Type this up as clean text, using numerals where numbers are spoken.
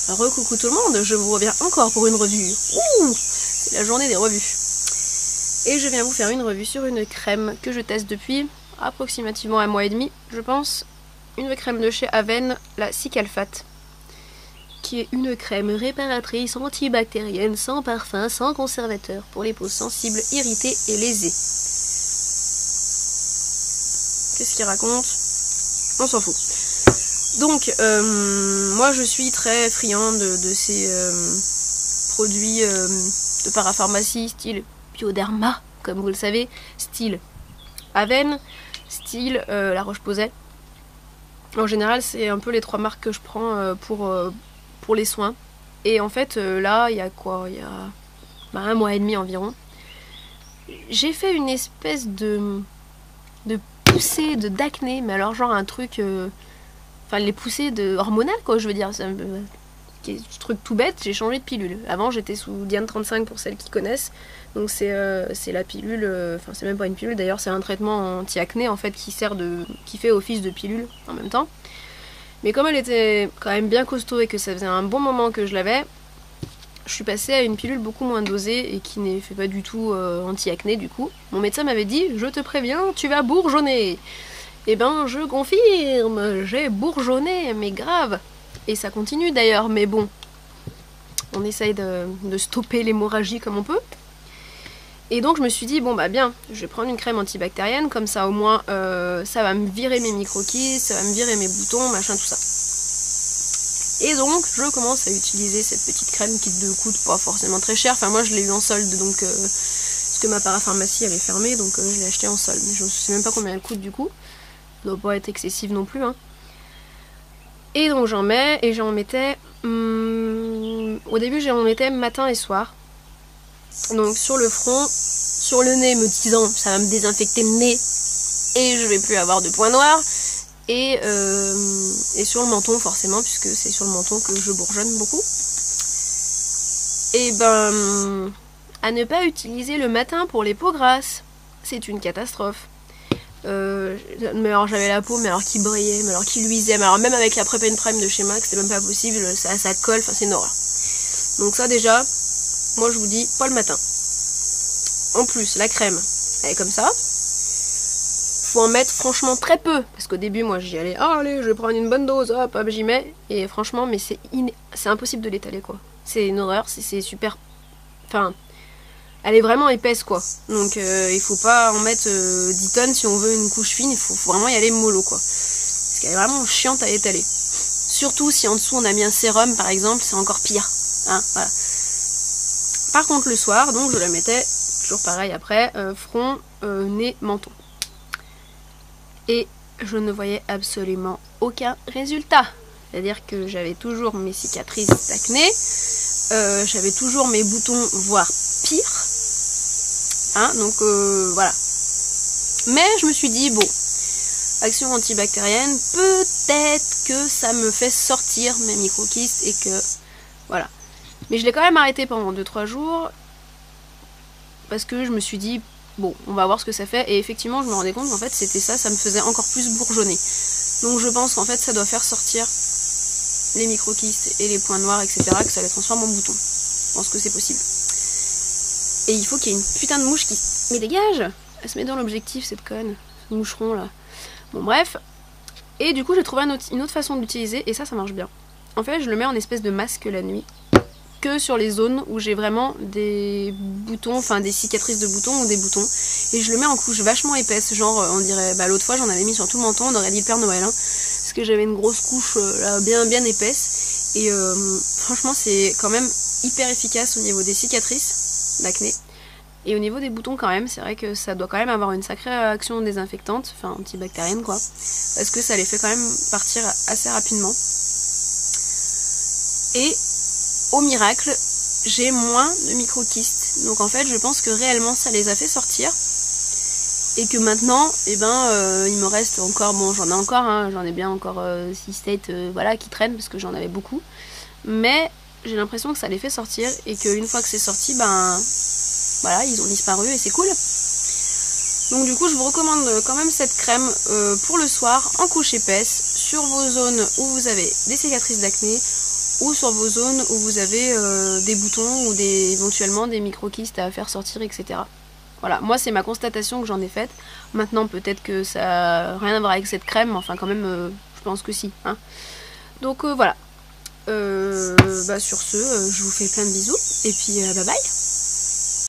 Recoucou tout le monde, je vous reviens encore pour une revue. Ouh, c'est la journée des revues. Et je viens vous faire une revue sur une crème que je teste depuis approximativement un mois et demi, je pense. Une crème de chez Aven, la Cicalfate, qui est une crème réparatrice antibactérienne, sans parfum, sans conservateur, pour les peaux sensibles, irritées et lésées. Qu'est-ce qu'il raconte? On s'en fout. Donc, moi je suis très friande de ces produits de parapharmacie, style Bioderma, comme vous le savez, style Aven, style La Roche-Posay. En général, c'est un peu les trois marques que je prends pour les soins. Et en fait, là, il y a quoi? Il y a un mois et demi environ. J'ai fait une espèce de poussée d'acné, mais alors genre un truc... Enfin, les poussées hormonales, quoi, je veux dire. C'est un truc tout bête, j'ai changé de pilule. Avant, j'étais sous Diane 35 pour celles qui connaissent. Donc, c'est la pilule. Enfin, c'est même pas une pilule d'ailleurs, c'est un traitement anti-acné en fait qui fait office de pilule en même temps. Mais comme elle était quand même bien costaud et que ça faisait un bon moment que je l'avais, je suis passée à une pilule beaucoup moins dosée et qui n'est fait pas du tout anti-acné du coup. Mon médecin m'avait dit, je te préviens, tu vas bourgeonner. Eh ben, je confirme, j'ai bourgeonné, mais grave. Et ça continue d'ailleurs, mais bon. On essaye de stopper l'hémorragie comme on peut. Et donc je me suis dit, bon bah bien, je vais prendre une crème antibactérienne, comme ça au moins ça va me virer mes micro-kystes, ça va me virer mes boutons, machin, tout ça. Et donc je commence à utiliser cette petite crème qui ne coûte pas forcément très cher. Enfin moi je l'ai eu en solde, donc parce que ma parapharmacie elle est fermée, donc je l'ai acheté en solde. Mais je ne sais même pas combien elle coûte du coup. Ça doit pas être excessive non plus, hein. Et donc j'en mets, et j'en mettais... au début j'en mettais matin et soir. Donc sur le front, sur le nez, me disant ça va me désinfecter le nez et je vais plus avoir de points noirs. Et sur le menton forcément, puisque c'est sur le menton que je bourgeonne beaucoup. Et ben, à ne pas utiliser le matin pour les peaux grasses. C'est une catastrophe. Mais alors j'avais la peau mais alors qui brillait, mais alors qui luisait, mais alors même avec la Prep and Prime de chez Max, c'était même pas possible, ça colle, enfin c'est une horreur. Donc ça déjà, moi je vous dis, pas le matin. En plus, la crème, elle est comme ça. Faut en mettre franchement très peu, parce qu'au début moi j'y allais, ah allez je vais prendre une bonne dose, hop hop j'y mets, et franchement mais c'est impossible de l'étaler quoi. C'est une horreur, c'est super, enfin... Elle est vraiment épaisse quoi, donc il faut pas en mettre 10 tonnes si on veut une couche fine, il faut vraiment y aller mollo quoi. Parce qu'elle est vraiment chiante à étaler. Surtout si en dessous on a mis un sérum par exemple, c'est encore pire. Hein, voilà. Par contre le soir, donc je la mettais toujours pareil après, front, nez, menton. Et je ne voyais absolument aucun résultat. C'est-à-dire que j'avais toujours mes cicatrices d'acné, j'avais toujours mes boutons, voire pire. Hein, donc voilà. Mais je me suis dit, bon, action antibactérienne, peut-être que ça me fait sortir mes micro-kystes et que... Voilà. Mais je l'ai quand même arrêté pendant 2-3 jours. Parce que je me suis dit, bon, on va voir ce que ça fait. Et effectivement, je me rendais compte qu'en fait, c'était ça, ça me faisait encore plus bourgeonner. Donc je pense qu'en fait, ça doit faire sortir les micro-kystes et les points noirs, etc. Que ça les transforme en boutons. Je pense que c'est possible. Et il faut qu'il y ait une putain de mouche qui... Mais dégage! Elle se met dans l'objectif, cette conne. Ce moucheron, là. Bon, bref. Et du coup, j'ai trouvé une autre façon d'utiliser, et ça marche bien. En fait, je le mets en espèce de masque la nuit. Que sur les zones où j'ai vraiment des boutons, enfin des cicatrices de boutons ou des boutons. Et je le mets en couche vachement épaisse. Genre, on dirait... Bah, l'autre fois, j'en avais mis sur tout le menton, on aurait dit le Père Noël, hein. Parce que j'avais une grosse couche, là, bien épaisse. Et franchement, c'est quand même hyper efficace au niveau des cicatrices d'acné. Et au niveau des boutons quand même, c'est vrai que ça doit quand même avoir une sacrée action désinfectante, enfin antibactérienne quoi, parce que ça les fait quand même partir assez rapidement. Et au miracle, j'ai moins de micro-kystes. Donc en fait, je pense que réellement ça les a fait sortir. Et que maintenant, eh ben, il me reste encore, bon j'en ai encore, hein, j'en ai bien encore 6-8 voilà, qui traînent parce que j'en avais beaucoup. Mais j'ai l'impression que ça les fait sortir et qu'une fois que c'est sorti, ben voilà, ils ont disparu et c'est cool. Donc du coup, je vous recommande quand même cette crème pour le soir en couche épaisse sur vos zones où vous avez des cicatrices d'acné ou sur vos zones où vous avez des boutons ou éventuellement des micro-kystes à faire sortir, etc. Voilà, moi c'est ma constatation que j'en ai faite. Maintenant peut-être que ça n'a rien à voir avec cette crème, mais enfin quand même je pense que si. Hein. Donc voilà. Sur ce, je vous fais plein de bisous et puis bye bye.